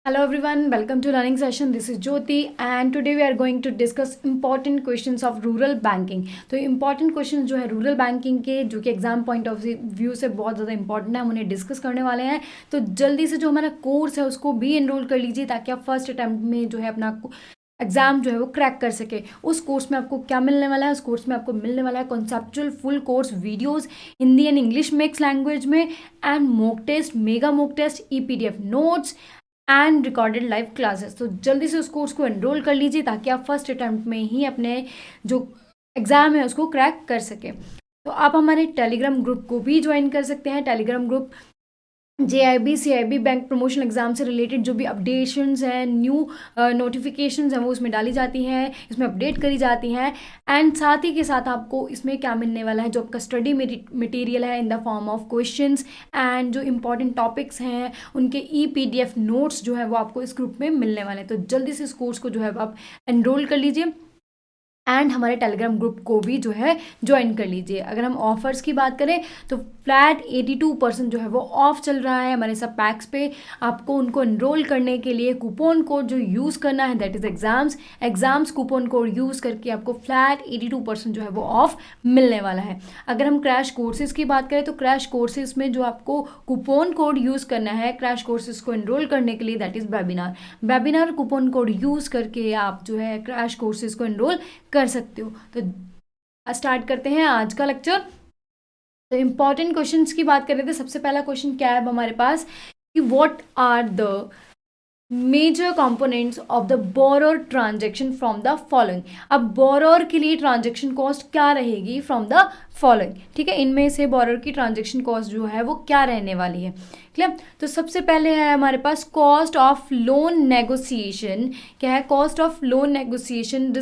Hello everyone, welcome to learning session. This is Jyoti and today we are going to discuss important questions of rural banking. तो important questions जो है rural banking के जो कि exam point of view से बहुत ज़्यादा important है, हम उन्हें डिस्कस करने वाले हैं. तो जल्दी से जो हमारा कोर्स है उसको भी एनरोल कर लीजिए ताकि आप फर्स्ट अटैम्प्ट में जो है अपना एग्जाम जो है वो क्रैक कर सके. उस कोर्स में आपको क्या मिलने वाला है? उस कोर्स में आपको मिलने वाला है conceptual full course videos Hindi and English mix language में and mock test, mega mock test, EPDF notes and recorded live classes. तो जल्दी से उस कोर्स को एनरोल कर लीजिए ताकि आप फर्स्ट अटैम्प्ट में ही अपने जो एग्ज़ाम है उसको क्रैक कर सकें. तो आप हमारे टेलीग्राम ग्रुप को भी ज्वाइन कर सकते हैं. Telegram group JIB CIB bank promotion exam से रिलेटेड जो भी अपडेशंस हैं, न्यू नोटिफिकेशंस हैं वो उसमें डाली जाती हैं, इसमें अपडेट करी जाती हैं. एंड साथ ही के साथ आपको इसमें क्या मिलने वाला है, जो आपका स्टडी मटेरियल है इन the form of questions and जो इंपॉर्टेंट टॉपिक्स हैं उनके PDF नोट्स जो है वो आपको इस ग्रुप में मिलने वाले हैं. तो जल्दी से इस कोर्स को जो है आप एनरोल कर लीजिए एंड हमारे टेलीग्राम ग्रुप को भी जो है ज्वाइन कर लीजिए. अगर हम ऑफर्स की बात करें तो फ्लैट 82% जो है वो ऑफ चल रहा है हमारे सब पैक्स पे. आपको उनको एनरोल करने के लिए कूपन कोड जो यूज़ करना है that is exams coupon code use करके आपको फ्लैट 82% जो है वो ऑफ मिलने वाला है. अगर हम क्रैश कोर्सेज़ की बात करें तो क्रैश कोर्सेज़ में जो आपको कूपन कोड यूज़ करना है क्रैश कोर्सेज़ को एनरोल करने के लिए that is webinar coupon code use करके आप जो है क्रैश कोर्सेज़ को एनरोल कर सकते हो. तो स्टार्ट करते हैं आज का लेक्चर. तो इंपॉर्टेंट क्वेश्चंस की बात कर रहे थे. सबसे पहला क्वेश्चन क्या है हमारे पास कि what are the major components of the borrower transaction from the following. अब बोरोर के लिए ट्रांजेक्शन कॉस्ट क्या रहेगी फ्रॉम द फॉलोइंग. ठीक है, इनमें से बोरोर की ट्रांजेक्शन कॉस्ट जो है वो क्या रहने वाली है. क्लियर. तो सबसे पहले है हमारे पास कॉस्ट ऑफ लोन नेगोशिएशन. क्या है? Cost of loan negotiation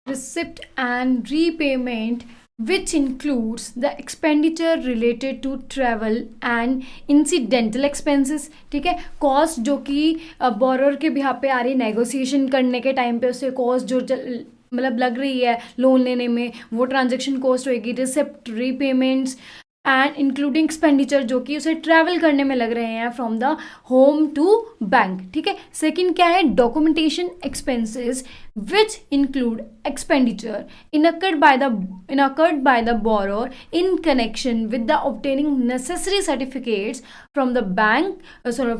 receipt and repayment which includes the expenditure related to travel and incidental expenses. ठीक है, कॉस्ट जो कि बोरोर के बिहाफ पे आ रही है नेगोशिएशन करने के टाइम पे उससे कॉस्ट जो मतलब लग रही है लोन लेने में वो ट्रांजेक्शन कॉस्ट होएगी. Receipt, repayments and including expenditure जो कि उसे ट्रैवल करने में लग रहे हैं from the home to bank. ठीक है. सेकंड क्या है? Documentation expenses which include expenditure incurred by the borrower in connection with the obtaining necessary certificates from the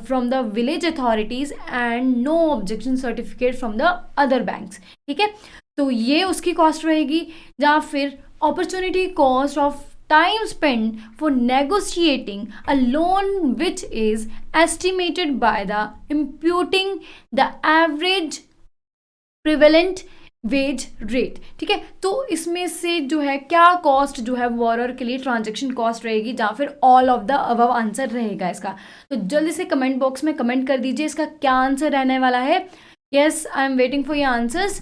from the village authorities and no objection certificate from the other banks. ठीक है, तो ये उसकी cost रहेगी. या फिर opportunity cost of time spent for negotiating a loan which is estimated by the imputing the average prevalent veg rate. ठीक है, तो इसमें से जो है क्या कॉस्ट जो है बोरोर के लिए ट्रांजेक्शन कॉस्ट रहेगी या फिर all of the above answer रहेगा इसका. तो जल्दी से कमेंट बॉक्स में कमेंट कर दीजिए इसका क्या आंसर रहने वाला है. Yes, I am waiting for your answers.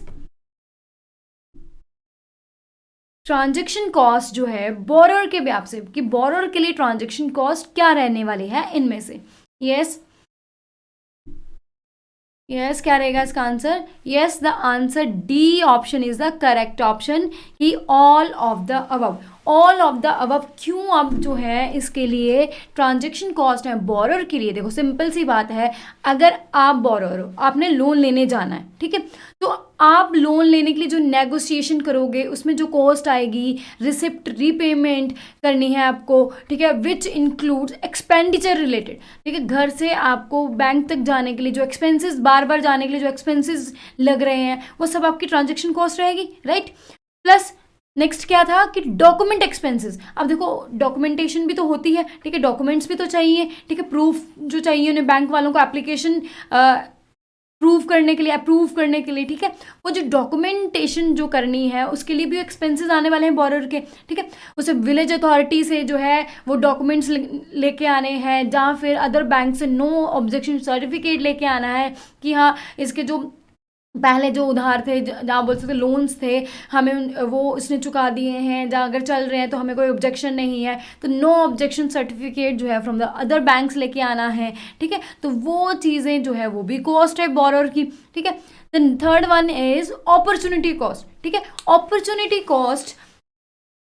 Transaction cost जो है बोरोर के ब्याप से कि बोरोर के लिए ट्रांजेक्शन कॉस्ट क्या रहने वाली है इनमें से. यस यस, क्या रहेगा इसका answer? Yes, the answer D option is the correct option कि all of the above. All of the above क्यों? अब जो है इसके लिए ट्रांजेक्शन कॉस्ट है बोरोर के लिए. देखो सिंपल सी बात है, अगर आप बोरोर हो, आपने लोन लेने जाना है. ठीक है, तो आप लोन लेने के लिए जो नेगोशिएशन करोगे उसमें जो कॉस्ट आएगी, रिसिप्ट, रीपेमेंट करनी है आपको. ठीक है, विच इंक्लूड्स एक्सपेंडिचर रिलेटेड. ठीक है, घर से आपको बैंक तक जाने के लिए जो एक्सपेंसेस, बार बार जाने के लिए जो एक्सपेंसेस लग रहे हैं वो सब आपकी ट्रांजेक्शन कॉस्ट रहेगी. राइट. प्लस नेक्स्ट क्या था कि डॉक्यूमेंट एक्सपेंसेस. अब देखो डॉक्यूमेंटेशन भी तो होती है. ठीक है, डॉक्यूमेंट्स भी तो चाहिए. ठीक है, प्रूफ जो चाहिए उन्हें बैंक वालों को एप्लीकेशन अप्रूव करने के लिए. ठीक है, वो जो डॉक्यूमेंटेशन जो करनी है उसके लिए भी एक्सपेंसेस आने वाले हैं बोरोर के. ठीक है, उसे विलेज अथॉरिटी से जो है वो डॉक्यूमेंट्स लेके आने हैं या फिर अदर बैंक से नो ऑब्जेक्शन सर्टिफिकेट लेके आना है कि हाँ इसके जो पहले जो उधार थे जहाँ बोल सकते लोन्स थे हमें वो इसने चुका दिए हैं, जहाँ अगर चल रहे हैं तो हमें कोई ऑब्जेक्शन नहीं है. तो नो ऑब्जेक्शन सर्टिफिकेट जो है फ्रॉम द अदर बैंक्स लेके आना है. ठीक है, तो वो चीज़ें जो है वो भी कॉस्ट है बोरोर की. ठीक है. Then third one is opportunity cost. ठीक है, अपॉर्चुनिटी कॉस्ट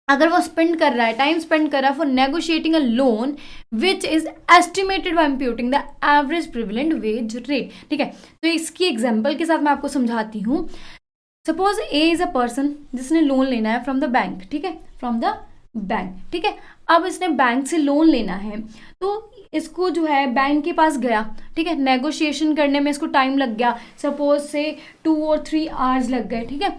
अगर वो स्पेंड कर रहा है, टाइम स्पेंड कर रहा है for negotiating a loan which is estimated by imputing the average prevalent wage rate. ठीक है, तो इसकी एग्जाम्पल के साथ मैं आपको समझाती हूँ। Suppose A is a person जिसने लोन लेना है फ्रॉम द बैंक, ठीक है, फ्रॉम द बैंक, ठीक है। अब इसने बैंक से लोन लेना है, तो इसको जो है बैंक के पास गया, ठीक है, नेगोशिएशन करने में इसको टाइम लग गया, सपोज से 2 और 3 आवर्स लग गए, ठीक है।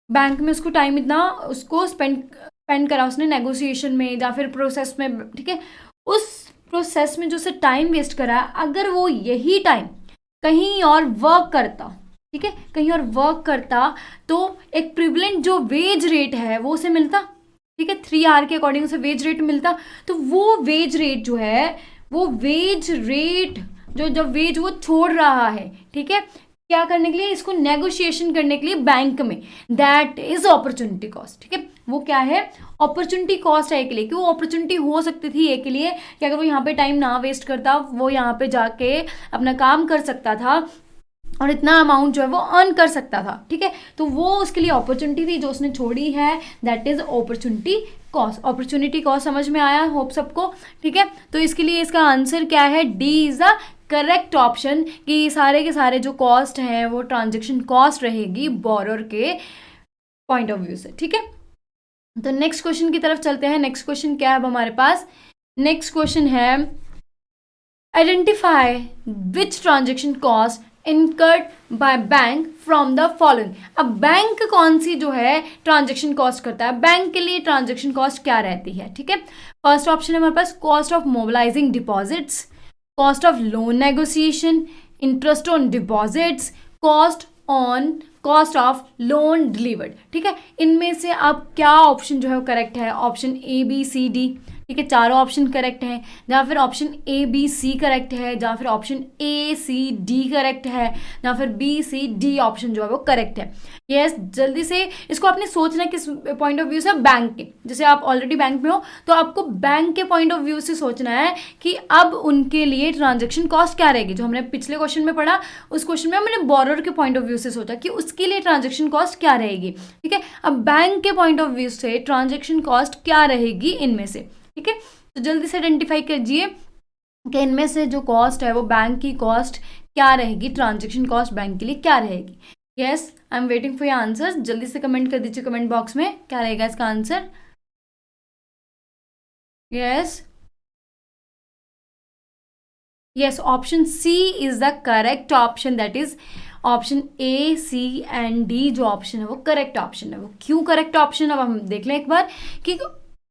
बैंक में उसको टाइम इतना उसको स्पेंड करा उसने नेगोशिएशन में या फिर प्रोसेस में, ठीक है। उस प्रोसेस में जो उसे टाइम वेस्ट करा, अगर वो यही टाइम कहीं और वर्क करता, ठीक है, कहीं और वर्क करता, तो एक प्रिविलेंट जो वेज रेट है वो उसे मिलता, ठीक है, 3 आवर के अकॉर्डिंग उसे वेज रेट मिलता। तो वो वेज रेट जो है, वो वेज रेट जो जब वेज वो छोड़ रहा है, ठीक है, क्या करने के लिए, इसको नेगोशिएशन करने के लिए बैंक में, दैट इज अपॉर्चुनिटी कॉस्ट, ठीक है। वो क्या है, अपॉर्चुनिटी कॉस्ट है एक के लिए, क्यों अपॉर्चुनिटी हो सकती थी एक के लिए कि अगर वो यहाँ पे टाइम ना वेस्ट करता, वो यहाँ पे जाके अपना काम कर सकता था और इतना अमाउंट जो है वो अर्न कर सकता था, ठीक है। तो वो उसके लिए अपॉर्चुनिटी थी जो उसने छोड़ी है, that is opportunity cost. Opportunity cost समझ में आया होप सबको, ठीक है। तो इसके लिए इसका आंसर क्या है, D is the correct option, कि सारे के सारे जो कॉस्ट हैं वो ट्रांजेक्शन कॉस्ट रहेगी बोरोर के पॉइंट ऑफ व्यू से, ठीक है। तो नेक्स्ट क्वेश्चन की तरफ चलते हैं। नेक्स्ट क्वेश्चन क्या है अब हमारे पास, नेक्स्ट क्वेश्चन है identify which transaction cost incurred by bank from the following. अब बैंक कौन सी जो है ट्रांजेक्शन कॉस्ट करता है, बैंक के लिए ट्रांजेक्शन कॉस्ट क्या रहती है, ठीक है। फर्स्ट ऑप्शन है हमारे पास cost of mobilising deposits, cost of loan negotiation, interest on deposits, cost of loan delivered, ठीक है। इनमें से अब क्या ऑप्शन जो है वो करेक्ट है, option A B C D, ठीक है, चारों ऑप्शन करेक्ट हैं, या फिर option A B C correct है, या फिर option A C D correct है, या फिर बी सी डी ऑप्शन जो है वो करेक्ट है। यस, जल्दी से इसको आपने सोचना किस पॉइंट ऑफ व्यू से, बैंक के, जैसे आप ऑलरेडी बैंक में हो तो आपको बैंक के पॉइंट ऑफ व्यू से सोचना है कि अब उनके लिए ट्रांजेक्शन कॉस्ट क्या रहेगी। जो हमने पिछले क्वेश्चन में पढ़ा, उस क्वेश्चन में हमने बोरोर के पॉइंट ऑफ व्यू से सोचा कि उसके लिए ट्रांजेक्शन कॉस्ट क्या रहेगी, ठीक है। अब बैंक के पॉइंट ऑफ व्यू से ट्रांजेक्शन कॉस्ट क्या रहेगी इनमें से, ठीक है। तो जल्दी से आइडेंटिफाई कीजिए कि इनमें से जो कॉस्ट है वो बैंक की कॉस्ट क्या रहेगी, ट्रांजेक्शन कॉस्ट बैंक के लिए क्या रहेगी। Yes, I am waiting for your answers, जल्दी से कमेंट कर दीजिए कमेंट बॉक्स में क्या रहेगा इसका answer. Yes yes, option C is the correct option, that is option A C and D जो ऑप्शन है वो करेक्ट ऑप्शन है। वो क्यों करेक्ट ऑप्शन, अब हम देख लें एक बार कि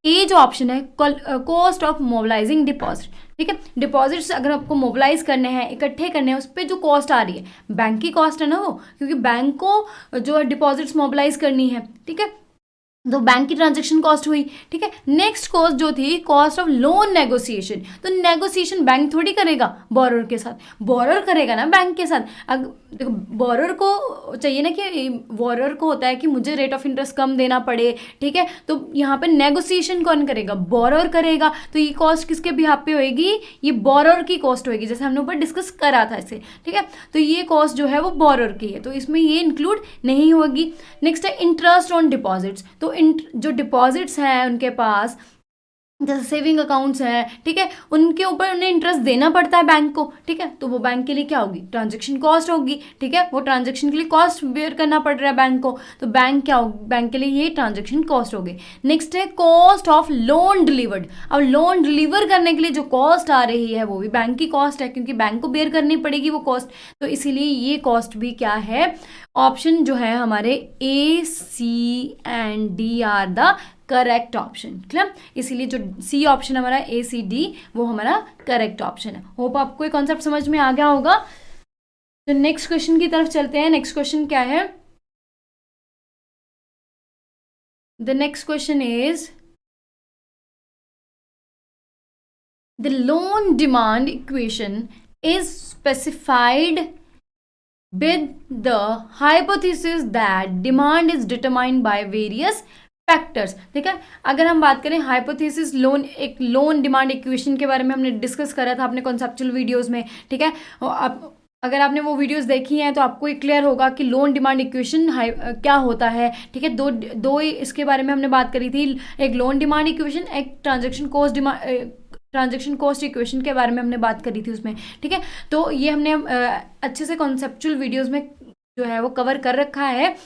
ए जो ऑप्शन है कॉस्ट ऑफ मोबिलाइजिंग डिपॉजिट, ठीक है। डिपॉजिट्स अगर आपको मोबिलाइज करने हैं, इकट्ठे करने हैं, उस पर जो कॉस्ट आ रही है बैंक की कॉस्ट है ना वो, क्योंकि बैंक को जो है डिपॉजिट्स मोबिलाइज करनी है, ठीक है। तो बैंक की ट्रांजेक्शन कॉस्ट हुई, ठीक है। नेक्स्ट कॉस्ट जो थी कॉस्ट ऑफ लोन नेगोशिएशन, तो नेगोशिएशन बैंक थोड़ी करेगा बोरोर के साथ, बोरोर करेगा ना बैंक के साथ। अगर देखो बोरोर को चाहिए ना कि बोरोर को होता है कि मुझे रेट ऑफ इंटरेस्ट कम देना पड़े, ठीक है। तो यहाँ पे नेगोशिएशन कौन करेगा, बोरोर करेगा। तो ये कॉस्ट किसके बिहाफ पे होएगी, ये बोरोर की कॉस्ट होएगी, जैसे हमने ऊपर डिस्कस करा था इसे, ठीक है। तो ये कॉस्ट जो है वो बोरोर की है, तो इसमें ये इंक्लूड नहीं होगी। नेक्स्ट है इंटरेस्ट ऑन डिपॉजिट्स, तो जो डिपॉजिट्स हैं उनके पास, जैसे सेविंग अकाउंट्स हैं, ठीक है, उनके ऊपर उन्हें इंटरेस्ट देना पड़ता है बैंक को, ठीक है। तो वो बैंक के लिए क्या होगी, ट्रांजेक्शन कॉस्ट होगी, ठीक है। वो ट्रांजेक्शन के लिए कॉस्ट बेयर करना पड़ रहा है बैंक को, तो बैंक क्या होगी, बैंक के लिए ये ट्रांजेक्शन कॉस्ट होगी। नेक्स्ट है कॉस्ट ऑफ लोन डिलीवर्ड। अब लोन डिलीवर करने के लिए जो कॉस्ट आ रही है वो भी बैंक की कॉस्ट है, क्योंकि बैंक को बेयर करनी पड़ेगी वो कॉस्ट, तो इसीलिए ये कॉस्ट भी क्या है, ऑप्शन जो है हमारे A C and D are the correct option, clear. इसीलिए जो सी ऑप्शन हमारा ए सी डी वो हमारा करेक्ट ऑप्शन है। होप आपको ये कॉन्सेप्ट समझ में आ गया होगा। तो नेक्स्ट क्वेश्चन की तरफ चलते हैं। नेक्स्ट क्वेश्चन क्या है, the next question is the loan demand equation is specified with the hypothesis that demand is determined by various factors, ठीक है। अगर हम बात करें हाइपोथेसिस लोन, एक लोन डिमांड इक्वेशन के बारे में हमने डिस्कस करा था अपने कॉन्सेप्चुअल वीडियोस में, ठीक है। अब अगर आपने वो वीडियोस देखी हैं तो आपको ये क्लियर होगा कि लोन डिमांड इक्वेशन क्या होता है। ठीक है, दो दो ही इसके बारे में हमने बात करी थी, एक लोन डिमांड इक्वेशन, एक ट्रांजैक्शन कॉस्ट इक्वेशन के बारे में हमने बात करी थी उसमें। ठीक है, तो ये हमने अच्छे से कॉन्सेप्चुअल वीडियोस में जो है वो कवर कर रखा है।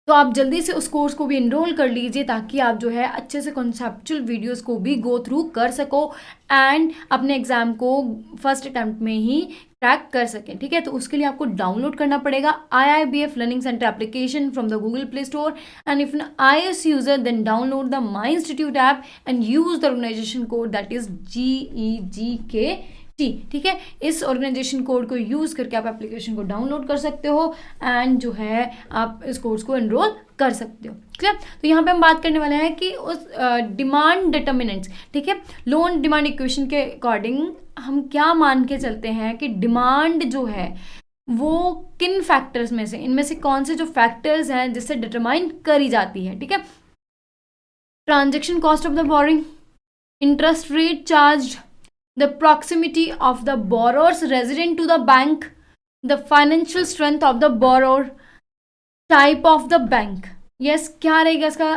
तो आप जल्दी से उस कोर्स को भी इनरोल कर लीजिए ताकि आप जो है अच्छे से कॉन्सेप्चुअल वीडियोस को भी गो थ्रू कर सको एंड अपने एग्जाम को फर्स्ट अटेम्प्ट में ही क्रैक कर सकें। ठीक है, तो उसके लिए आपको डाउनलोड करना पड़ेगा IIBF learning centre application from the Google Play Store, and if an iOS user then download the my institute app and use the organisation code that is GEGKT। ठीक है, इस ऑर्गेनाइजेशन कोड को use करके आप application को download कर सकते हो एंड जो है आप इस कोर्स को एनरोल कर सकते हो। क्लियर, तो यहाँ पे हम बात करने वाले हैं कि उस डिमांड डिटर्मिनेंट्स। ठीक है, लोन डिमांड इक्वेशन के अकॉर्डिंग हम क्या मान के चलते हैं कि डिमांड जो है वो किन फैक्टर्स में से, इनमें से कौन से जो फैक्टर्स हैं जिससे डिटरमाइन करी जाती है। ठीक है, transaction cost of the boring, interest rate charge, the proximity of the borrower's resident to the bank, the financial strength of the borrower, type of the bank। yes, क्या रहेगा इसका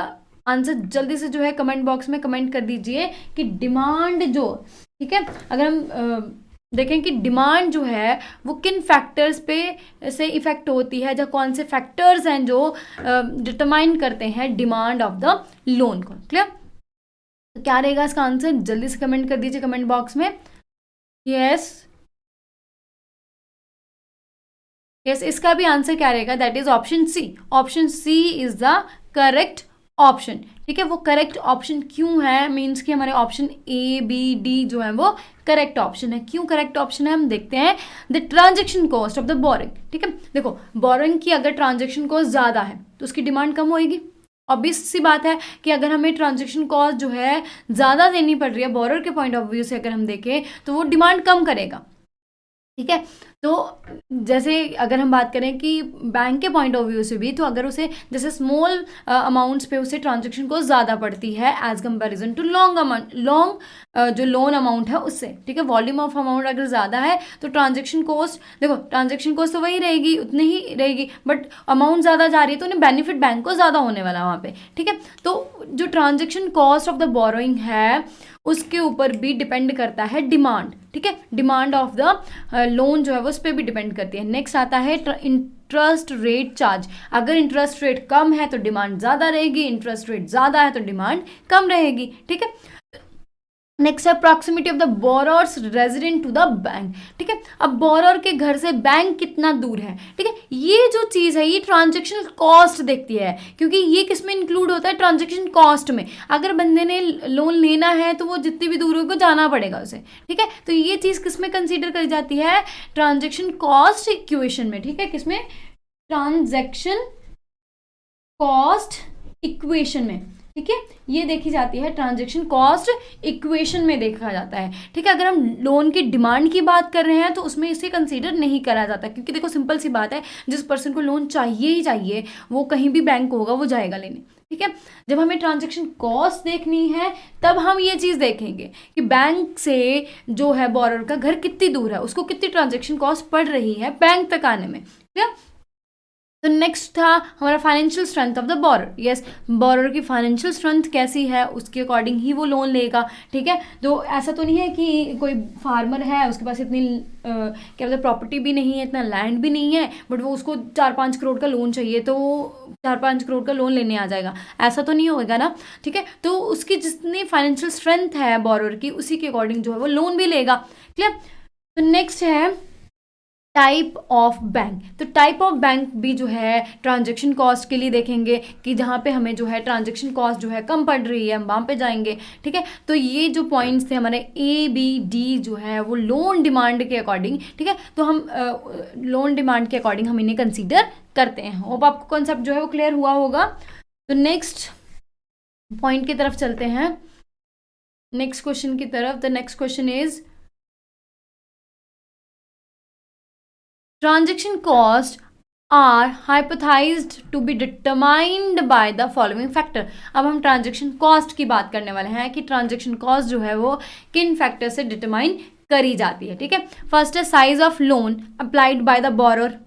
आंसर? जल्दी से जो है कमेंट बॉक्स में comment कर दीजिए कि डिमांड जो, ठीक है, अगर हम देखें कि डिमांड जो है वो किन फैक्टर्स पे से इफेक्ट होती है, या कौन से फैक्टर्स हैं जो डिटरमाइन करते हैं डिमांड ऑफ द लोन को। क्लियर, तो क्या रहेगा इसका आंसर? जल्दी से कमेंट कर दीजिए कमेंट बॉक्स में। यस यस, इसका भी आंसर क्या रहेगा? That is option C. Option C is the correct option. ठीक है, वो करेक्ट ऑप्शन क्यों है? मीन्स कि हमारे ऑप्शन A, B, D जो है वो करेक्ट ऑप्शन है। क्यों करेक्ट ऑप्शन है हम देखते हैं। The transaction cost of the boring. ठीक है, देखो बोरिंग की अगर ट्रांजेक्शन कॉस्ट ज़्यादा है तो उसकी डिमांड कम होएगी। ऑब्वियस सी बात है कि अगर हमें ट्रांजेक्शन कॉस्ट जो है ज़्यादा देनी पड़ रही है बोरर के पॉइंट ऑफ व्यू से अगर हम देखें तो वो डिमांड कम करेगा। ठीक है, तो जैसे अगर हम बात करें कि बैंक के पॉइंट ऑफ व्यू से भी, तो अगर उसे जैसे स्मॉल अमाउंट्स पे उसे ट्रांजेक्शन कॉस्ट ज़्यादा पड़ती है एज कंपैरिजन टू लॉन्ग जो लोन अमाउंट है उससे। ठीक है, वॉल्यूम ऑफ अमाउंट अगर ज़्यादा है तो ट्रांजेक्शन कॉस्ट, देखो ट्रांजेक्शन कॉस्ट तो वही रहेगी, उतनी ही रहेगी, बट अमाउंट ज़्यादा जा रही है तो उन्हें बेनिफिट बैंक को ज़्यादा होने वाला वहाँ पे। ठीक है, तो जो transaction cost of the borrowing है उसके ऊपर भी डिपेंड करता है डिमांड। ठीक है, डिमांड ऑफ द लोन जो है वो उस पर भी डिपेंड करती है। नेक्स्ट आता है इंटरेस्ट रेट चार्ज। अगर इंटरेस्ट रेट कम है तो डिमांड ज़्यादा रहेगी, इंटरेस्ट रेट ज़्यादा है तो डिमांड कम रहेगी। ठीक है, नेक्स्ट है proximity of the borrowers resident to the bank. ठीक है, अब बोरोर के घर से बैंक कितना दूर है। ठीक है, ये जो चीज़ है ये ट्रांजेक्शन कॉस्ट देखती है, क्योंकि ये किस में इंक्लूड होता है? ट्रांजेक्शन कॉस्ट में। अगर बंदे ने लोन लेना है तो वो जितनी भी दूर होगा जाना पड़ेगा उसे। ठीक है, तो ये चीज़ किस में कंसीडर करी जाती है? ट्रांजेक्शन कॉस्ट इक्वेशन में। ठीक है, किसमें? ट्रांजेक्शन कॉस्ट इक्वेशन में। ठीक है, ये देखी जाती है ट्रांजेक्शन कॉस्ट इक्वेशन में देखा जाता है। ठीक है, अगर हम लोन की डिमांड की बात कर रहे हैं तो उसमें इसे कंसीडर नहीं करा जाता, क्योंकि देखो सिंपल सी बात है, जिस पर्सन को लोन चाहिए ही चाहिए वो कहीं भी बैंक होगा वो जाएगा लेने। ठीक है, जब हमें ट्रांजेक्शन कॉस्ट देखनी है तब हम ये चीज़ देखेंगे कि बैंक से जो है बोरर का घर कितनी दूर है, उसको कितनी ट्रांजेक्शन कॉस्ट पड़ रही है बैंक तक आने में। ठीक है, तो नेक्स्ट था हमारा financial strength of the borer. Yes, borer की फाइनेंशियल स्ट्रेंथ कैसी है उसके अकॉर्डिंग ही वो लोन लेगा। ठीक है, तो ऐसा तो नहीं है कि कोई फार्मर है उसके पास इतनी क्या बोलते प्रॉपर्टी भी नहीं है, इतना लैंड भी नहीं है, बट वो उसको 4-5 करोड़ का लोन चाहिए तो वो 4-5 करोड़ का लोन लेने आ जाएगा, ऐसा तो नहीं होगा ना। ठीक है, तो उसकी जितनी फाइनेंशियल स्ट्रेंथ है बोरर की उसी के अकॉर्डिंग जो है वो लोन भी लेगा। क्लियर, तो नेक्स्ट है टाइप ऑफ बैंक। तो टाइप ऑफ बैंक भी जो है ट्रांजेक्शन कॉस्ट के लिए देखेंगे कि जहाँ पे हमें जो है ट्रांजेक्शन कॉस्ट जो है कम पड़ रही है हम वहाँ पे जाएंगे। ठीक है, तो ये जो पॉइंट्स थे हमारे A, B, D जो है वो लोन डिमांड के अकॉर्डिंग। ठीक है, तो हम लोन डिमांड के अकॉर्डिंग हम इन्हें कंसीडर करते हैं। होप आपको कॉन्सेप्ट जो है वो क्लियर हुआ होगा। तो नेक्स्ट पॉइंट की तरफ चलते हैं, नेक्स्ट क्वेश्चन की तरफ। The next question is transaction costs are hypothesized to be determined by the following factor। अब हम ट्रांजेक्शन कॉस्ट की बात करने वाले हैं कि ट्रांजेक्शन कॉस्ट जो है वो किन फैक्टर से डिटरमाइन करी जाती है, ठीक है। फर्स्ट है size of loan applied by the borer,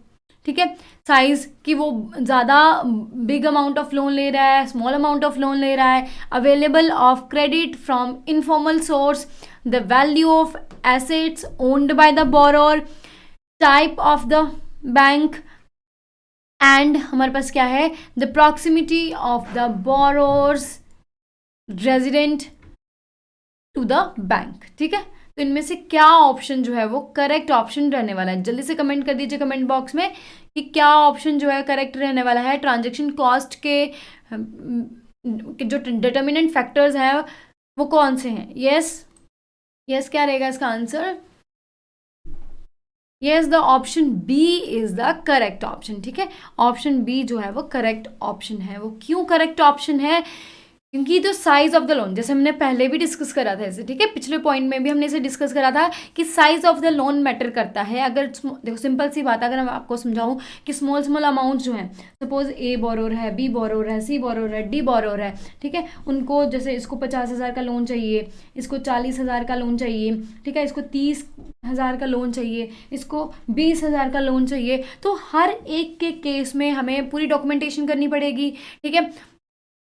ठीक है, साइज कि वो ज़्यादा बिग अमाउंट ऑफ लोन ले रहा है, स्मॉल अमाउंट ऑफ लोन ले रहा है, available of credit from informal source, the value of assets owned by the borrower, type of the bank, and हमारे पास क्या है, the proximity of the borrowers resident to the bank, ठीक है। तो इनमें से क्या ऑप्शन जो है वो करेक्ट ऑप्शन रहने वाला है, जल्दी से कमेंट कर दीजिए कमेंट बॉक्स में कि क्या ऑप्शन जो है करेक्ट रहने वाला है। ट्रांजैक्शन कॉस्ट के जो डिटर्मिनेंट फैक्टर्स हैं वो कौन से हैं? यस क्या रहेगा इसका answer? Yes, the option B is the correct option, ठीक है। ऑप्शन बी जो है वो करेक्ट ऑप्शन है। वो क्यों करेक्ट ऑप्शन है? क्योंकि जो साइज ऑफ द लोन, जैसे हमने पहले भी डिस्कस करा था इसे, ठीक है, पिछले पॉइंट में भी हमने इसे डिस्कस करा था कि size of the loan matter करता है। अगर देखो सिंपल सी बात है, अगर मैं आपको समझाऊं कि स्मॉल अमाउंट जो है, सपोज ए बोरोर है, बी बोरोर है, सी बोरोर है, डी बोरोर है, ठीक है, उनको जैसे इसको 50,000 का लोन चाहिए, इसको 40,000 का लोन चाहिए, ठीक है, इसको 30,000 का लोन चाहिए, इसको 20,000 का लोन चाहिए, तो हर एक के केस में हमें पूरी डॉक्यूमेंटेशन करनी पड़ेगी, ठीक है,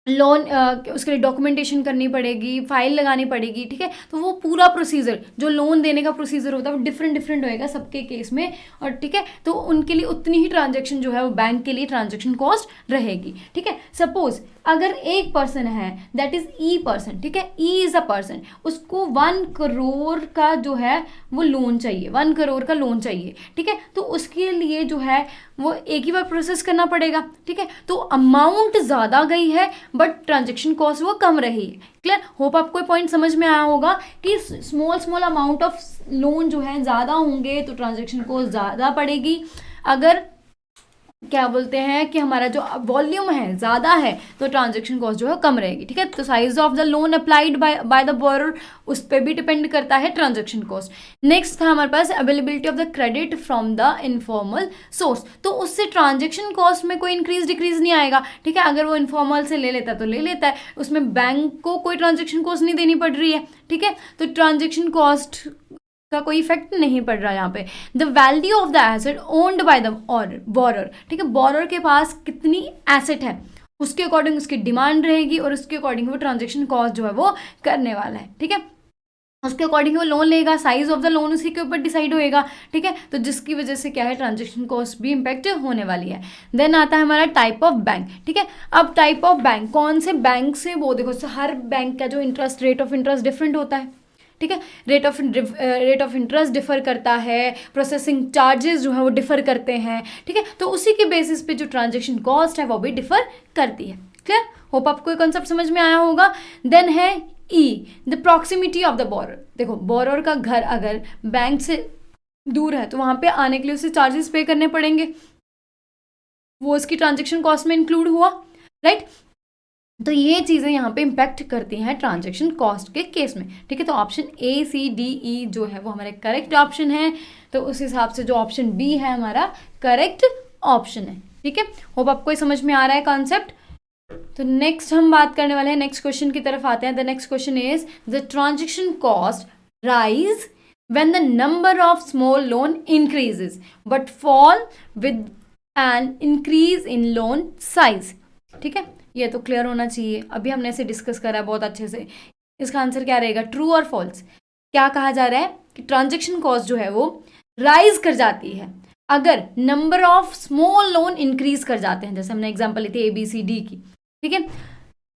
लोन उसके लिए डॉक्यूमेंटेशन करनी पड़ेगी, फाइल लगानी पड़ेगी, ठीक है। तो वो पूरा प्रोसीजर जो लोन देने का प्रोसीजर होता है वो डिफरेंट होएगा सबके केस में, और ठीक है, तो उनके लिए उतनी ही ट्रांजैक्शन जो है वो बैंक के लिए ट्रांजैक्शन कॉस्ट रहेगी, ठीक है। सपोज अगर एक पर्सन है, दैट इज ई पर्सन, ठीक है, ई इज अ पर्सन, उसको 1 करोड़ का जो है वो लोन चाहिए, 1 करोड़ का लोन चाहिए, ठीक है, तो उसके लिए जो है वो एक ही बार प्रोसेस करना पड़ेगा, ठीक है। तो अमाउंट ज़्यादा गई है बट ट्रांजैक्शन कॉस्ट वो कम रही है। क्लियर? होप आपको पॉइंट समझ में आया होगा कि स्मॉल अमाउंट ऑफ लोन जो है ज़्यादा होंगे तो ट्रांजैक्शन कॉस्ट ज़्यादा पड़ेगी, अगर क्या बोलते हैं कि हमारा जो वॉल्यूम है ज़्यादा है तो ट्रांजैक्शन कॉस्ट जो है कम रहेगी, ठीक है। तो size of the loan applied by the borer, उस पर भी डिपेंड करता है ट्रांजैक्शन कॉस्ट। नेक्स्ट था हमारे पास availability of the credit from the informal source, तो उससे ट्रांजैक्शन कॉस्ट में कोई इंक्रीज डिक्रीज नहीं आएगा, ठीक है। अगर वो इनफॉर्मल से ले लेता है तो ले लेता है, उसमें बैंक को कोई ट्रांजैक्शन कॉस्ट नहीं देनी पड़ रही है, ठीक है, तो ट्रांजैक्शन कॉस्ट का कोई इफेक्ट नहीं पड़ रहा यहाँ पे। The value of the asset owned by the borer, ठीक है, बोरर के पास कितनी एसेट है उसके अकॉर्डिंग उसकी डिमांड रहेगी और उसके अकॉर्डिंग वो ट्रांजैक्शन कॉस्ट जो है वो करने वाला है, ठीक है, उसके अकॉर्डिंग वो लोन लेगा, साइज ऑफ द लोन उसी के ऊपर डिसाइड होएगा, ठीक है। तो जिसकी वजह से क्या है, ट्रांजैक्शन कॉस्ट भी इम्पैक्ट होने वाली है। देन आता है हमारा टाइप ऑफ बैंक, ठीक है। अब टाइप ऑफ बैंक, कौन से बैंक से, वो देखो हर बैंक का जो interest rate of interest different होता है, ठीक है, रेट ऑफ इंटरेस्ट डिफर करता है, प्रोसेसिंग चार्जेस जो है वो डिफर करते हैं, ठीक है, तो उसी के बेसिस पे जो ट्रांजैक्शन कॉस्ट है वो भी डिफर करती है। क्लियर? होप आपको ये कॉन्सेप्ट समझ में आया होगा। देन है E, the proximity of the borrower. देखो बोरर का घर अगर बैंक से दूर है तो वहां पे आने के लिए उसे चार्जेस पे करने पड़ेंगे, वो उसकी ट्रांजैक्शन कॉस्ट में इंक्लूड हुआ, राइट। तो ये चीज़ें यहाँ पे इम्पैक्ट करती हैं ट्रांजैक्शन कॉस्ट के केस में, ठीक है। तो option A C D E जो है वो हमारे करेक्ट ऑप्शन है, तो उस हिसाब से जो ऑप्शन बी है हमारा करेक्ट ऑप्शन है, ठीक है। होप आपको ये समझ में आ रहा है कॉन्सेप्ट। तो नेक्स्ट हम बात करने वाले हैं, नेक्स्ट क्वेश्चन की तरफ आते हैं। The next question is the transaction cost rise when the number of small loan increases but fall with an increase in loan size, ठीक है। ये तो क्लियर होना चाहिए, अभी हमने इसे डिस्कस करा है बहुत अच्छे से। इसका आंसर क्या रहेगा, ट्रू और फॉल्स? क्या कहा जा रहा है कि ट्रांजैक्शन कॉस्ट जो है वो राइज कर जाती है अगर number of small loan increase कर जाते हैं, जैसे हमने एग्जांपल ली थी ABCD की, ठीक है,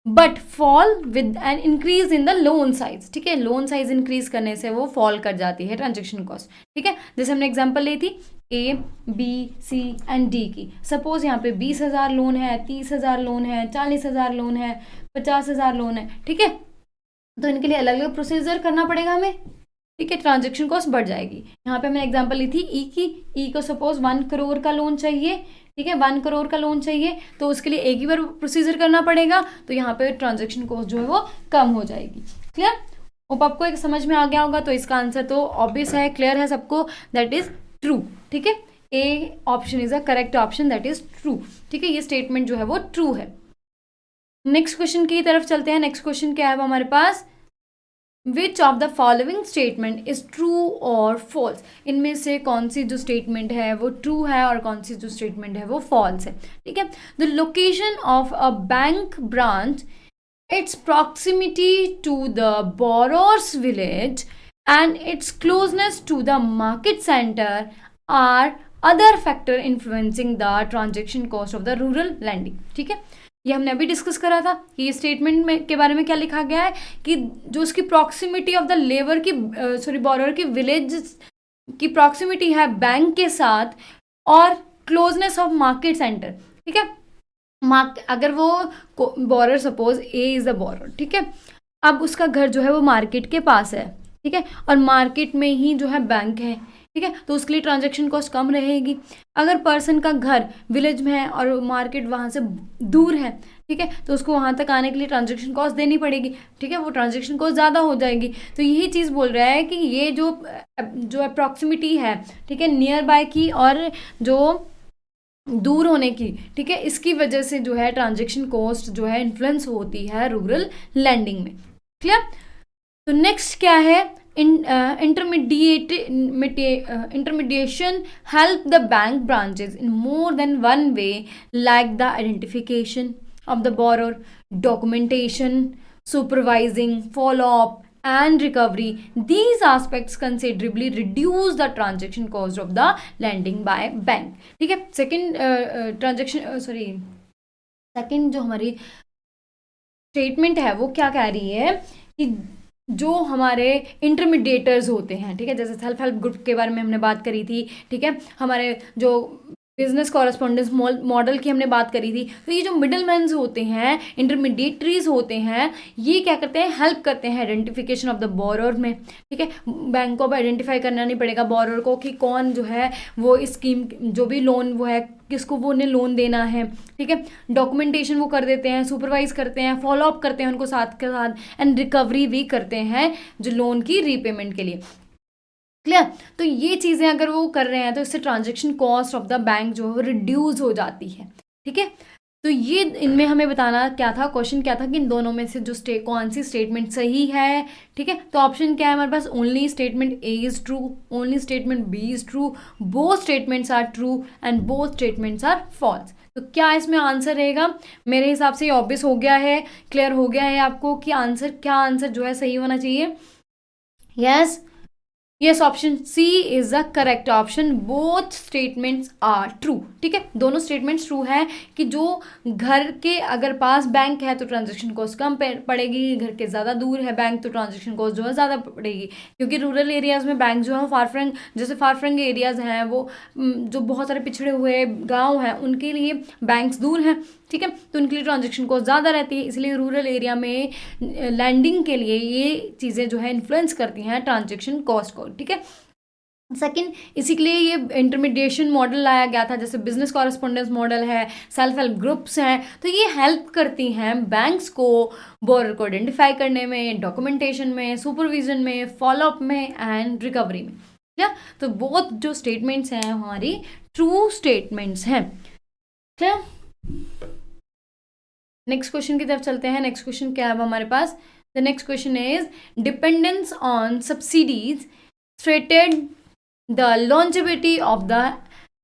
but fall with an increase in the loan size, ठीक है, लोन साइज इंक्रीज करने से वो फॉल कर जाती है ट्रांजैक्शन कॉस्ट, ठीक है। जैसे हमने एग्जांपल ली थी ABC एंड D की, सपोज यहाँ पे 20,000 लोन है, 30,000 लोन है, 40,000 लोन है, 50,000 लोन है, ठीक है, तो इनके लिए अलग अलग प्रोसीजर करना पड़ेगा हमें, ठीक है, ट्रांजैक्शन कॉस्ट बढ़ जाएगी। यहाँ पे हमने एग्जांपल ली थी ई की, ई को सपोज 1 करोड़ का लोन चाहिए, ठीक है, 1 करोड़ का लोन चाहिए, तो उसके लिए एक ही बार प्रोसीजर करना पड़ेगा, तो यहाँ पे ट्रांजैक्शन कॉस्ट जो है वो कम हो जाएगी। क्लियर? होप आपको एक समझ में आ गया होगा। तो इसका आंसर तो ऑब्वियस है, क्लियर है सबको, दैट इज ट्रू, ठीक है। A option is a correct option, that is true, ठीक है, ये स्टेटमेंट जो है वो ट्रू है। नेक्स्ट क्वेश्चन की तरफ चलते हैं। नेक्स्ट क्वेश्चन क्या है हमारे पास, which of the following statement is true और फॉल्स, इनमें से कौन सी जो स्टेटमेंट है वो ट्रू है और कौन सी जो स्टेटमेंट है वो फॉल्स है, ठीक है। The location of a bank branch, its proximity to the borrower's village and its closeness to the market center are other factor influencing the transaction cost of the rural lending, ठीक है। ये हमने अभी discuss करा था कि ये statement में के बारे में क्या लिखा गया है कि जो उसकी प्रॉक्सिमिटी ऑफ द लेबर की बोरोवर की विलेज की प्रॉक्सिमिटी है बैंक के साथ और क्लोजनेस ऑफ मार्केट सेंटर, ठीक है। अगर वो borer suppose A is a borer, ठीक है, अब उसका घर जो है वो मार्केट के पास है, ठीक है, और मार्केट में ही जो है बैंक है, ठीक है, तो उसके लिए ट्रांजैक्शन कॉस्ट कम रहेगी। अगर पर्सन का घर विलेज में है और मार्केट वहाँ से दूर है, ठीक है, तो उसको वहाँ तक आने के लिए ट्रांजैक्शन कॉस्ट देनी पड़ेगी, ठीक है, वो ट्रांजैक्शन कॉस्ट ज़्यादा हो जाएगी। तो यही चीज़ बोल रहा है कि ये जो अप्रॉक्सिमिटी है, ठीक है, नियर बाय की और जो दूर होने की, ठीक है, इसकी वजह से जो है ट्रांजैक्शन कॉस्ट जो है इन्फ्लुएंस होती है रूरल लैंडिंग में, क्लियर। तो नेक्स्ट क्या है, intermediation help the bank branches in more than one way, like the identification of the borrower, documentation, supervising, follow-up and recovery. These aspects considerably reduce the transaction cost of the lending by bank, ठीक है। Second जो हमारी statement है वो क्या कह रही है कि जो हमारे इंटरमीडिएटर्स होते हैं, ठीक है, जैसे सेल्फ हेल्प ग्रुप के बारे में हमने बात करी थी, ठीक है, हमारे जो बिजनेस कॉरेस्पॉन्डेंस मॉडल की हमने बात करी थी, तो ये जो मिडल मैन्स होते हैं, इंटरमीडिएटरीज होते हैं, ये क्या करते हैं, हेल्प करते हैं आइडेंटिफिकेशन ऑफ द बोरोर में, ठीक है। बैंक को अब आइडेंटिफाई करना नहीं पड़ेगा बोरोर को कि कौन जो है वो इस स्कीम जो भी लोन वो है किसको वो उन्हें लोन देना है, ठीक है। डॉक्यूमेंटेशन वो कर देते हैं, सुपरवाइज करते हैं, फॉलोअप करते हैं उनको साथ के साथ, एंड रिकवरी भी करते हैं जो लोन की रीपेमेंट के लिए, क्लियर। तो ये चीज़ें अगर वो कर रहे हैं तो इससे transaction cost of the bank जो है वो रिड्यूस हो जाती है, ठीक है। तो ये इनमें हमें बताना क्या था, क्वेश्चन क्या था कि इन दोनों में से जो कौन सी स्टेटमेंट सही है, ठीक है। तो ऑप्शन क्या है हमारे पास, only statement A is true, only statement B is true, both statements are true and both statements are false. तो क्या इसमें आंसर रहेगा, मेरे हिसाब से ये ऑब्वियस हो गया है, क्लियर हो गया है आपको कि आंसर क्या, आंसर जो है सही होना चाहिए। Yes, yes, option C is the correct option, both statements are true, ठीक है, दोनों स्टेटमेंट्स ट्रू है कि जो घर के अगर पास बैंक है तो ट्रांजैक्शन कॉस्ट कम पड़ेगी, घर के ज़्यादा दूर है बैंक तो ट्रांजैक्शन कॉस्ट जो है ज़्यादा पड़ेगी, क्योंकि रूरल एरियाज़ में बैंक जो है फारफ्रंग, जैसे फारफ्रंग एरियाज़ हैं वो जो बहुत सारे पिछड़े हुए गाँव हैं उनके लिए बैंक्स दूर हैं, ठीक है, तो उनके लिए ट्रांजैक्शन कॉस्ट ज़्यादा रहती है, इसलिए रूरल एरिया में लैंडिंग के लिए ये चीज़ें जो है इन्फ्लुएंस करती हैं ट्रांजैक्शन कॉस्ट को, ठीक है। सेकंड, इसी के लिए ये इंटरमीडिएशन मॉडल लाया गया था, जैसे बिजनेस कॉरेस्पॉन्डेंस मॉडल है, सेल्फ हेल्प ग्रुप्स हैं, तो ये हेल्प करती हैं बैंक्स को बोरर को आइडेंटिफाई करने में, डॉक्यूमेंटेशन में, सुपरविजन में, फॉलोअप में एंड रिकवरी में, क्या। तो बहुत जो स्टेटमेंट्स हैं हमारी ट्रू स्टेटमेंट्स हैं, क्या। नेक्स्ट क्वेश्चन की तरफ चलते हैं। नेक्स्ट क्वेश्चन क्या है हमारे पास, the next question is dependence on subsidies threatened the longevity of the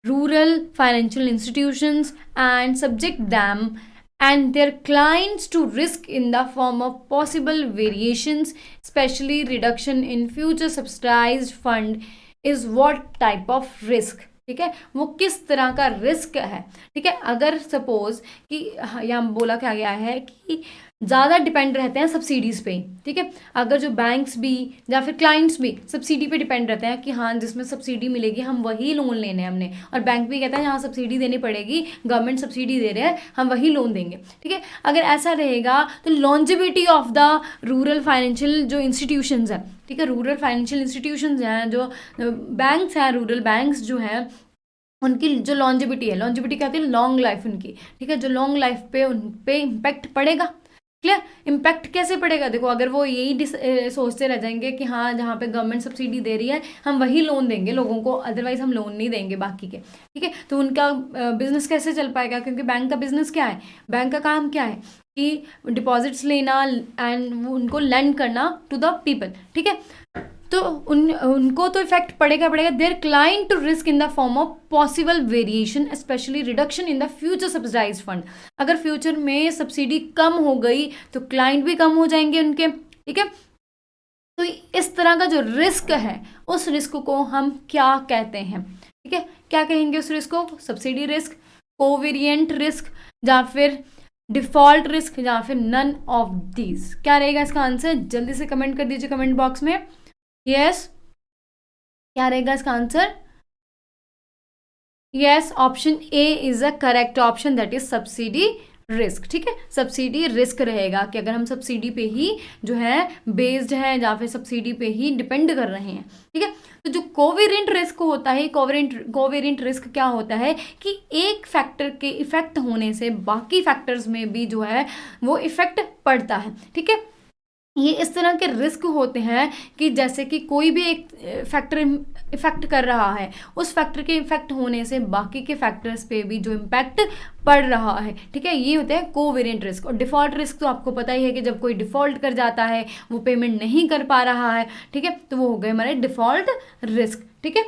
rural financial institutions and subject them and their clients to risk in the form of possible variations, especially reduction in future subsidized fund is what type of risk, ठीक है, वो किस तरह का risk है, ठीक है। अगर सपोज कि यहाँ बोला क्या गया है कि ज़्यादा डिपेंड रहते हैं सब्सिडीज़ पे, ठीक है, अगर जो बैंक्स भी या फिर क्लाइंट्स भी सब्सिडी पे डिपेंड रहते हैं कि हाँ जिसमें सब्सिडी मिलेगी हम वही लोन लेने हैं हमने, और बैंक भी कहता है यहाँ सब्सिडी देनी पड़ेगी, गवर्नमेंट सब्सिडी दे रहे हैं हम वही लोन देंगे, ठीक है। अगर ऐसा रहेगा तो longevity of the rural financial जो इंस्टीट्यूशंस हैं, ठीक है, रूरल फाइनेंशियल इंस्टीट्यूशंस हैं, जो बैंक्स हैं, रूरल बैंक्स जो हैं, उनकी जो लॉन्जिविटी है, लॉन्जिविटी कहते हैं लॉन्ग लाइफ उनकी, ठीक है, जो लॉन्ग लाइफ पे उन पे इम्पैक्ट पड़ेगा, क्लियर। इम्पैक्ट कैसे पड़ेगा, देखो अगर वो यही सोचते रह जाएंगे कि हाँ जहाँ पे गवर्नमेंट सब्सिडी दे रही है हम वही लोन देंगे लोगों को, अदरवाइज हम लोन नहीं देंगे बाकी के, ठीक है, तो उनका बिजनेस कैसे चल पाएगा, क्योंकि बैंक का बिजनेस क्या है, बैंक का काम क्या है कि डिपॉजिट्स लेना एंड उनको लेंड करना टू द पीपल, ठीक है। तो उनको तो इफेक्ट पड़ेगा पड़ेगा। Their client to risk in the form of possible variation specially reduction in the future subsidise fund. अगर फ्यूचर में सब्सिडी कम हो गई तो क्लाइंट भी कम हो जाएंगे उनके, ठीक है। तो इस तरह का जो रिस्क है उस रिस्क को हम क्या कहते हैं, ठीक है, क्या कहेंगे उस रिस्क को, सब्सिडी रिस्क, कोवेरिएंट रिस्क, या फिर डिफॉल्ट रिस्क, या फिर नन ऑफ दीज। क्या रहेगा इसका आंसर, जल्दी से कमेंट कर दीजिए कमेंट बॉक्स में। यस, क्या रहेगा इसका answer, yes option A is a correct option, that is subsidy risk, ठीक है। सब्सिडी रिस्क रहेगा कि अगर हम सब्सिडी पे ही जो है बेस्ड है या फिर सब्सिडी पे ही डिपेंड कर रहे हैं, ठीक है। तो जो कोवेरिएंट रिस्क होता है, कोवेरिएंट रिस्क क्या होता है कि एक फैक्टर के इफेक्ट होने से बाकी फैक्टर्स में भी जो है वो इफेक्ट पड़ता है, ठीक है। ये इस तरह के रिस्क होते हैं कि जैसे कि कोई भी एक फैक्टर इफेक्ट कर रहा है, उस फैक्टर के इफेक्ट होने से बाकी के फैक्टर्स पे भी जो इम्पैक्ट पड़ रहा है, ठीक है, ये होता है कोवेरिएंट रिस्क। और डिफॉल्ट रिस्क तो आपको पता ही है कि जब कोई डिफॉल्ट कर जाता है, वो पेमेंट नहीं कर पा रहा है, ठीक है, तो वो हो गए हमारे डिफॉल्ट रिस्क, ठीक है।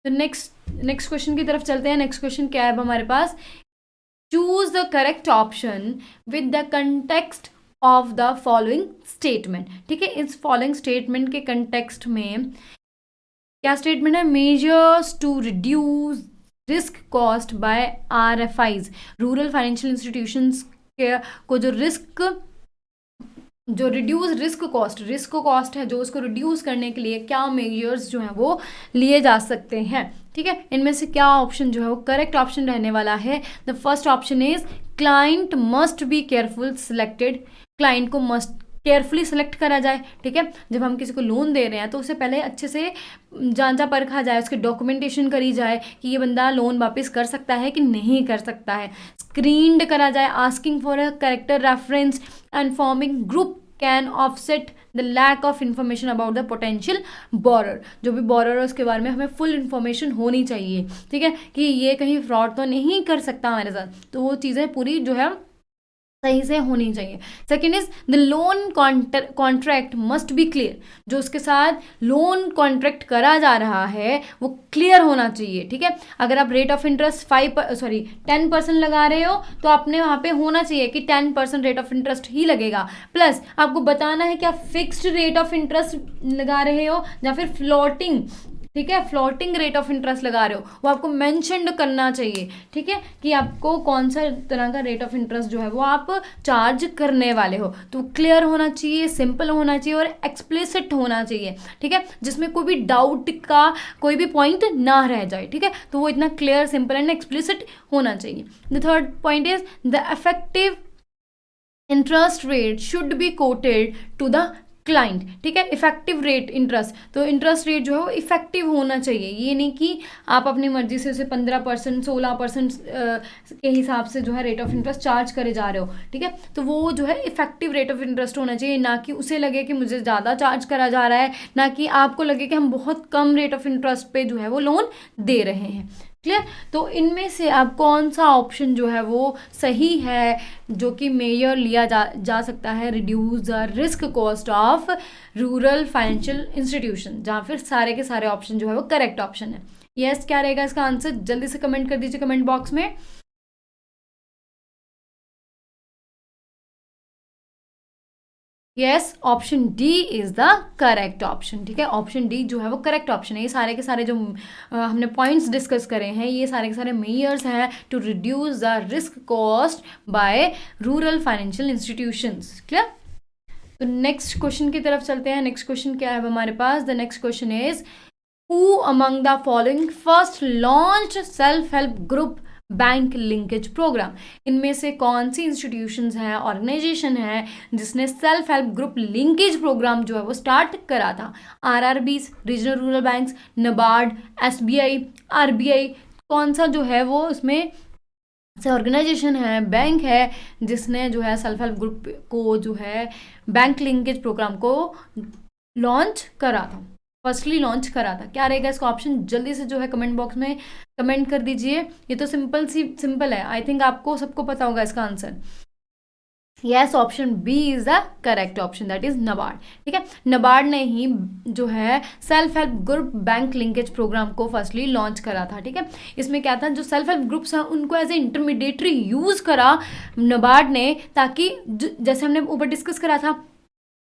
तो नेक्स्ट क्वेश्चन की तरफ चलते हैं। नेक्स्ट क्वेश्चन क्या है हमारे पास, choose the correct option with the context of the following statement, ठीक है। इस फॉलोइंग स्टेटमेंट के कंटेक्स्ट में क्या स्टेटमेंट है, measures to reduce risk cost by RFIs, rural financial institutions के को जो रिड्यूस रिस्क कॉस्ट है जो उसको रिड्यूस करने के लिए क्या मेजर्स जो हैं वो लिए जा सकते हैं, ठीक है। इनमें से क्या ऑप्शन जो है वो करेक्ट ऑप्शन रहने वाला है, the first option is client must be careful selected, client को मस्ट केयरफुली सेलेक्ट करा जाए, ठीक है। जब हम किसी को लोन दे रहे हैं तो उसे पहले अच्छे से जांचा परखा जाए, उसकी डॉक्यूमेंटेशन करी जाए कि ये बंदा लोन वापस कर सकता है कि नहीं कर सकता है, स्क्रीन्ड करा जाए, asking for a character reference and forming group can offset the lack of information about the potential borrower. जो भी बोरर है उसके बारे में हमें फुल इंफॉर्मेशन होनी चाहिए, ठीक है, कि ये कहीं फ्रॉड तो नहीं कर सकता हमारे साथ, तो वो चीज़ें पूरी जो है सही से होनी चाहिए। Second is the loan contract must be clear, जो उसके साथ लोन कॉन्ट्रैक्ट करा जा रहा है वो क्लियर होना चाहिए, ठीक है। अगर आप रेट ऑफ इंटरेस्ट 10% लगा रहे हो तो आपने वहाँ पे होना चाहिए कि 10% रेट ऑफ इंटरेस्ट ही लगेगा, प्लस आपको बताना है कि आप फिक्स्ड रेट ऑफ इंटरेस्ट लगा रहे हो या फिर फ्लोटिंग, ठीक है, फ्लोटिंग रेट ऑफ इंटरेस्ट लगा रहे हो, वो आपको मेंशन करना चाहिए, ठीक है, कि आपको कौन सा तरह का रेट ऑफ इंटरेस्ट जो है वो आप चार्ज करने वाले हो। तो क्लियर होना चाहिए, सिंपल होना चाहिए और एक्सप्लिसिट होना चाहिए, ठीक है, जिसमें कोई भी डाउट का कोई भी पॉइंट ना रह जाए, ठीक है। तो वो इतना क्लियर, सिंपल एंड एक्सप्लिसिट होना चाहिए। The third point is the effective interest rate should be quoted to the client, ठीक है। इफेक्टिव रेट इंटरेस्ट, तो इंटरेस्ट रेट जो है वो इफेक्टिव होना चाहिए, ये नहीं कि आप अपनी मर्जी से उसे 15% 16% के हिसाब से जो है रेट ऑफ इंटरेस्ट चार्ज करे जा रहे हो, ठीक है। तो वो जो है इफेक्टिव रेट ऑफ इंटरेस्ट होना चाहिए, ना कि उसे लगे कि मुझे ज़्यादा चार्ज करा जा रहा है, ना कि आपको लगे कि हम बहुत कम रेट ऑफ इंटरेस्ट पे जो है वो लोन दे रहे हैं, क्लियर। तो इनमें से आप कौन सा ऑप्शन जो है वो सही है जो कि मेजर लिया जा सकता है, reduce the risk cost of rural financial institution, जहाँ फिर सारे के सारे ऑप्शन जो है वो करेक्ट ऑप्शन है। यस, क्या रहेगा इसका आंसर, जल्दी से कमेंट कर दीजिए कमेंट बॉक्स में। Yes, option D is the correct option, ठीक है। ऑप्शन डी जो है वो करेक्ट ऑप्शन है। ये सारे के सारे जो हमने पॉइंट्स डिस्कस करे हैं, ये सारे के सारे मेजर्स हैं to reduce the risk cost by rural financial institutions, clear. तो नेक्स्ट क्वेश्चन की तरफ चलते हैं। नेक्स्ट क्वेश्चन क्या है हमारे पास, the next question is who among the following first launch self help group bank linkage programme. इनमें से कौन सी इंस्टीट्यूशंस हैं, ऑर्गेनाइजेशन है जिसने self help group linkage programme जो है वो स्टार्ट करा था। RRBs, regional rural banks, NABARD, SBI, RBI, कौन सा जो है वो इसमें से ऑर्गेनाइजेशन है, बैंक है, जिसने जो है सेल्फ हेल्प ग्रुप को जो है बैंक लिंकेज प्रोग्राम को लॉन्च करा था, फर्स्टली लॉन्च करा था। क्या रहेगा इसका ऑप्शन? जल्दी से जो है कमेंट बॉक्स में कमेंट कर दीजिए। ये तो सिंपल है, आई थिंक आपको सबको पता होगा इसका answer. Yes, option B is the correct option, that is NABARD. ठीक है, नबार्ड ने ही जो है self help group bank linkage programme को फर्स्टली लॉन्च करा था। ठीक है, इसमें क्या था, जो सेल्फ हेल्प ग्रुप्स हैं उनको एज ए इंटरमीडिएटरी यूज करा नबार्ड ने, ताकि जैसे हमने ऊपर डिस्कस करा था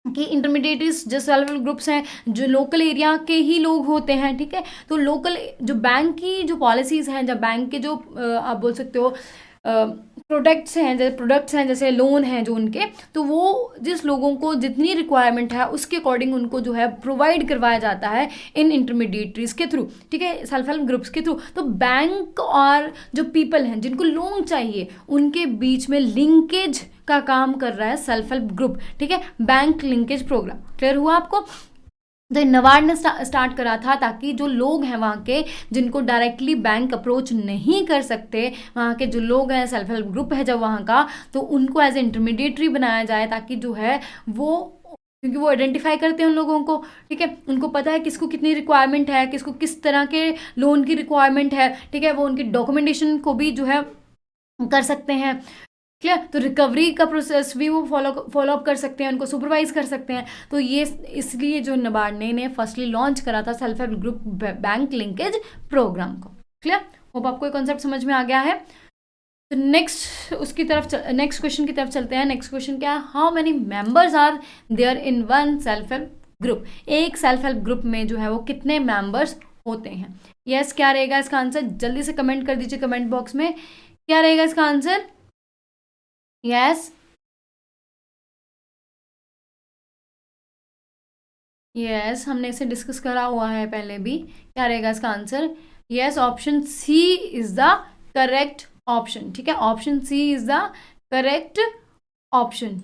कि इंटरमीडिएट्स जो सेल्फ हेल्प ग्रुप्स हैं जो लोकल एरिया के ही लोग होते हैं। ठीक है, तो लोकल जो बैंक की जो पॉलिसीज़ हैं, जब बैंक के जो आप बोल सकते हो प्रोडक्ट्स हैं जैसे लोन हैं जो उनके, तो वो जिस लोगों को जितनी रिक्वायरमेंट है उसके अकॉर्डिंग उनको जो है प्रोवाइड करवाया जाता है इन इंटरमीडिएटरीज के थ्रू। ठीक है, सेल्फ हेल्प ग्रुप्स के थ्रू। तो बैंक और जो पीपल हैं जिनको लोन चाहिए उनके बीच में लिंकेज का काम कर रहा है सेल्फ हेल्प ग्रुप। ठीक है, बैंक लिंकेज प्रोग्राम। क्लियर हुआ आपको? तो नबार्ड ने स्टार्ट करा था ताकि जो लोग हैं वहाँ के, जिनको डायरेक्टली बैंक अप्रोच नहीं कर सकते, वहाँ के जो लोग हैं, सेल्फ हेल्प ग्रुप है जब वहाँ का, तो उनको एज ए इंटरमीडिएटरी बनाया जाए, ताकि जो है वो, क्योंकि वो आइडेंटिफाई करते हैं उन लोगों को। ठीक है, उनको पता है किसको कितनी रिक्वायरमेंट है, किसको किस तरह के लोन की रिक्वायरमेंट है। ठीक है, वो उनकी डॉक्यूमेंटेशन को भी जो है कर सकते हैं। क्लियर? तो रिकवरी का प्रोसेस भी वो फॉलो अप कर सकते हैं, उनको सुपरवाइज कर सकते हैं। तो ये इसलिए जो नबार्ड ने फर्स्टली लॉन्च करा था self help group bank linkage programme को। क्लियर? होप आपको ये कॉन्सेप्ट समझ में आ गया है। तो नेक्स्ट क्वेश्चन की तरफ चलते हैं। नेक्स्ट क्वेश्चन क्या है? How many members are there in one self help group? एक सेल्फ हेल्प ग्रुप में जो है वो कितने मेंबर्स होते हैं? यस, क्या रहेगा इसका आंसर? जल्दी से कमेंट कर दीजिए कमेंट बॉक्स में, क्या रहेगा इसका आंसर? यस, यस, हमने इसे डिस्कस करा हुआ है पहले भी। क्या रहेगा इसका answer? Yes, option C is the correct option. ठीक है, option C is the correct option.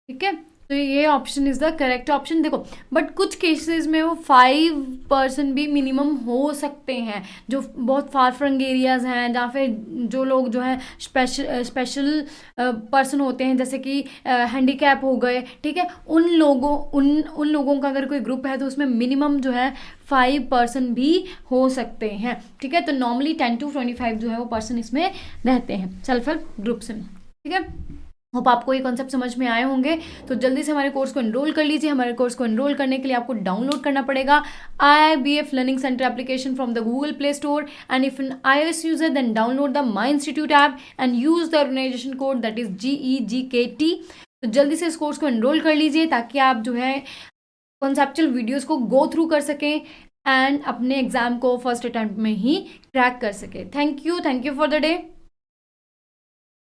ठीक है, तो ये option is the correct option. देखो, बट कुछ केसेस में वो 5% भी मिनिमम हो सकते हैं, जो बहुत फार फ्रंग एरियाज हैं, जहाँ फिर जो लोग जो है स्पेशल पर्सन होते हैं, जैसे कि हैंडीकैप हो गए। ठीक है, उन लोगों का अगर कोई ग्रुप है तो उसमें मिनिमम जो है 5% भी हो सकते हैं। ठीक है, तो नॉर्मली 10 to 25 जो है वो पर्सन इसमें रहते हैं सेल्फ हेल्प ग्रुप्स में। ठीक है, होप आपको ये कॉन्सेप्ट समझ में आए होंगे। तो जल्दी से हमारे कोर्स को एनरोल कर लीजिए। हमारे कोर्स को एनरोल करने के लिए आपको डाउनलोड करना पड़ेगा IIBF learning centre application from the Google Play Store, and if an iOS user then download the my institute app and use the organisation code that is GEGKT। तो जल्दी से इस कोर्स को एनरोल कर लीजिए ताकि आप जो है कॉन्सेप्चुअल वीडियोज़ को गो थ्रू कर सकें एंड अपने एग्जाम को फर्स्ट अटेम्प्ट में ही क्रैक कर सकें। Thank you for the day.